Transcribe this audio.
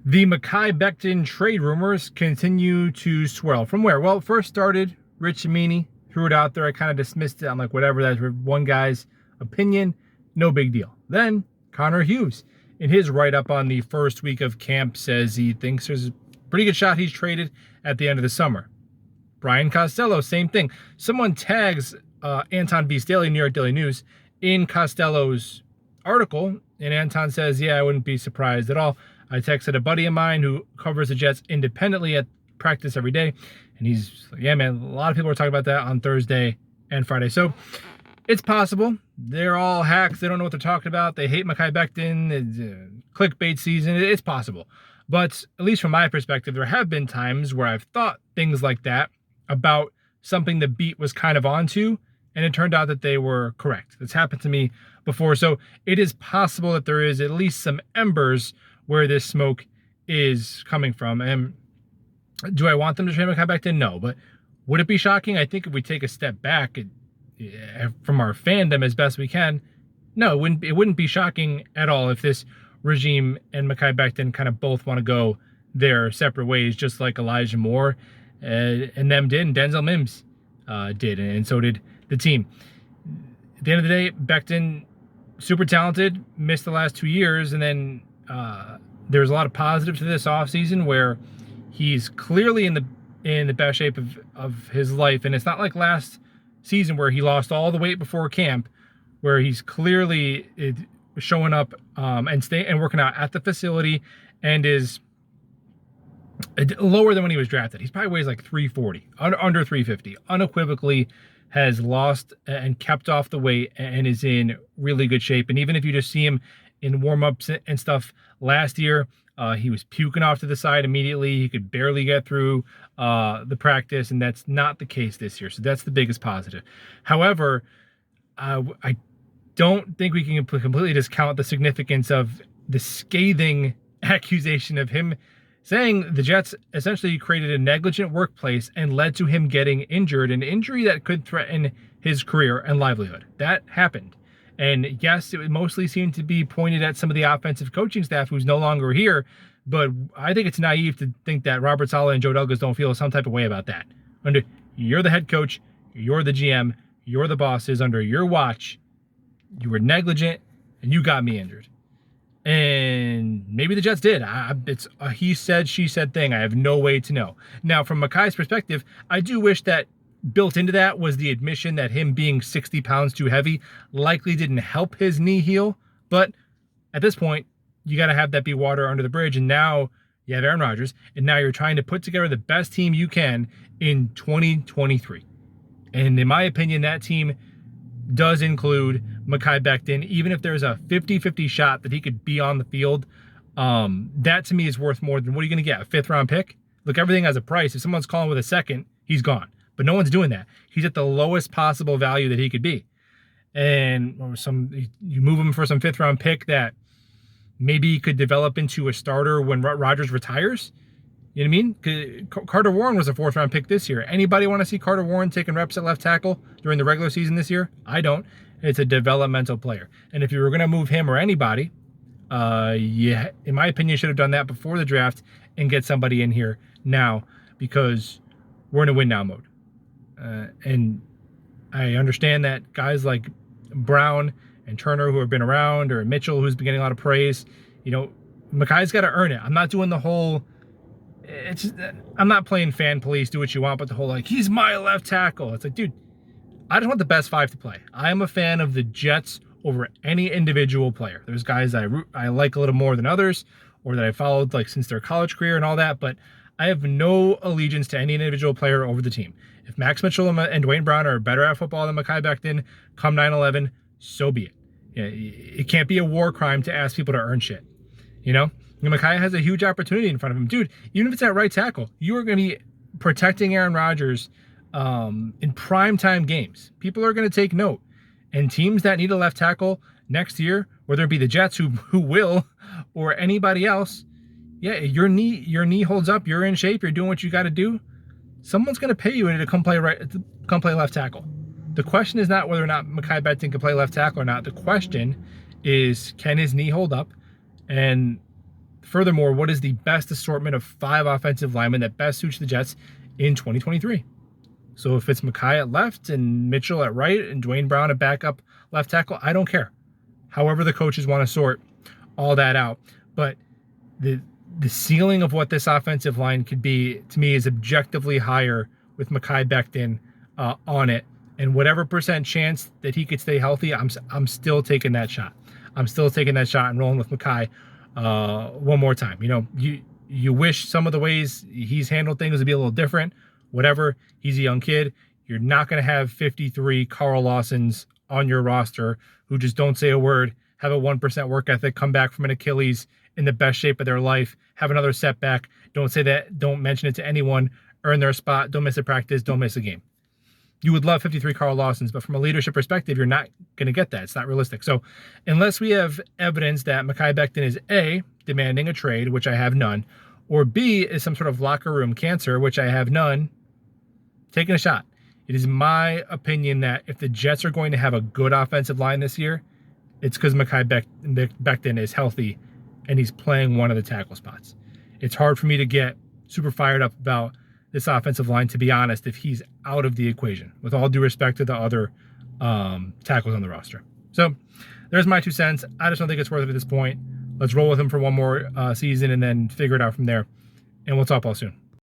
The Mekhi Becton trade rumors continue to swirl. From where? Well, it first started, Rich Cimini threw it out there. I kind of dismissed it. I'm like, whatever, that's one guy's opinion. No big deal. Then Connor Hughes, in his write-up on the first week of camp, says he thinks there's a pretty good shot he's traded at the end of the summer. Brian Costello, same thing. Someone tags Anton B. Staley, New York Daily News, in Costello's article, and Anton says, yeah, I wouldn't be surprised at all. I texted a buddy of mine who covers the Jets independently at practice every day, and he's like, yeah, man, a lot of people are talking about that on Thursday and Friday. So it's possible. They're all hacks. They don't know what they're talking about. They hate Mekhi Becton. It's clickbait season. It's possible. But at least from my perspective, there have been times where I've thought things like that about something the beat was kind of onto, and it turned out that they were correct. That's happened to me before. So it is possible that there is at least some embers where this smoke is coming from. And do I want them to trade Mekhi Becton? No. But would it be shocking? I think if we take a step back from our fandom as best we can, no, it wouldn't be shocking at all if this regime and Mekhi Becton kind of both want to go their separate ways, just like Elijah Moore and them did, and Denzel Mims did, and so did the team. At the end of the day, Becton, super talented, missed the last 2 years, and then there's a lot of positives to this offseason where he's clearly in the best shape of his life. And it's not like last season where he lost all the weight before camp, where he's clearly showing up and working out at the facility and is lower than when he was drafted. He's probably weighs like 340, under 350, unequivocally has lost and kept off the weight and is in really good shape. And even if you just see him in warm-ups and stuff last year, he was puking off to the side immediately. He could barely get through the practice, and that's not the case this year. So that's the biggest positive. However, I don't think we can completely discount the significance of the scathing accusation of him saying the Jets essentially created a negligent workplace and led to him getting injured, an injury that could threaten his career and livelihood. That happened. And yes, it mostly seemed to be pointed at some of the offensive coaching staff who's no longer here, but I think it's naive to think that Robert Saleh and Joe Douglas don't feel some type of way about that. You're the head coach, you're the GM, you're the bosses. Under your watch, you were negligent, and you got me injured. And maybe the Jets did. It's a he said, she said thing. I have no way to know. Now, from Mekhi's perspective, I do wish that built into that was the admission that him being 60 pounds too heavy likely didn't help his knee heal. But at this point, you got to have that be water under the bridge. And now you have Aaron Rodgers, and now you're trying to put together the best team you can in 2023. And in my opinion, that team does include Mekhi Becton. Even if there's a 50-50 shot that he could be on the field, that to me is worth more than, what are you going to get, a 5th-round pick? Look, everything has a price. If someone's calling with a second, he's gone. But no one's doing that. He's at the lowest possible value that he could be. And you move him for some 5th-round pick that maybe could develop into a starter when Rodgers retires. You know what I mean? Carter Warren was a 4th-round pick this year. Anybody want to see Carter Warren taking reps at left tackle during the regular season this year? I don't. It's a developmental player. And if you were going to move him or anybody, in my opinion, you should have done that before the draft and get somebody in here now, because we're in a win now mode. And I understand that guys like Brown and Turner, who have been around, or Mitchell, who's been getting a lot of praise, Mekhi's got to earn it. I'm not doing the whole, I'm not playing fan police, do what you want, but the whole, like, he's my left tackle. It's like, dude, I just want the best 5 to play. I am a fan of the Jets over any individual player. There's guys that I like a little more than others, or that I followed like since their college career and all that, but I have no allegiance to any individual player over the team. If Max Mitchell and Dwayne Brown are better at football than Mekhi Becton come 9/11, so be it. It can't be a war crime to ask people to earn shit. Mekhi has a huge opportunity in front of him. Dude, even if it's at right tackle, you are going to be protecting Aaron Rodgers in primetime games. People are going to take note. And teams that need a left tackle next year, whether it be the Jets who will, or anybody else, yeah, your knee holds up, you're in shape, you're doing what you got to do, someone's going to pay you to come play left tackle. The question is not whether or not Mekhi Becton can play left tackle or not. The question is, can his knee hold up? And Furthermore, what is the best assortment of 5 offensive linemen that best suits the Jets in 2023? So if it's Mekhi at left and Mitchell at right and Dwayne Brown at backup left tackle, I don't care. However the coaches want to sort all that out. But the ceiling of what this offensive line could be, to me, is objectively higher with Mekhi Becton on it. And whatever percent chance that he could stay healthy, I'm still taking that shot. I'm still taking that shot and rolling with Mekhi one more time. You know, you wish some of the ways he's handled things would be a little different. Whatever, he's a young kid. You're not going to have 53 Carl Lawsons on your roster who just don't say a word, have a 1% work ethic, come back from an Achilles in the best shape of their life, have another setback, don't say that, don't mention it to anyone, earn their spot, don't miss a practice, don't miss a game. You would love 53 Carl Lawsons, but from a leadership perspective, you're not going to get that. It's not realistic. So unless we have evidence that Mekhi Becton is A, demanding a trade, which I have none, or B, is some sort of locker room cancer, which I have none, taking a shot. It is my opinion that if the Jets are going to have a good offensive line this year, it's because Mekhi Becton is healthy and he's playing one of the tackle spots. It's hard for me to get super fired up about this offensive line, to be honest, if he's out of the equation, with all due respect to the other tackles on the roster. So there's my 2 cents. I just don't think it's worth it at this point. Let's roll with him for one more season and then figure it out from there. And we'll talk all soon.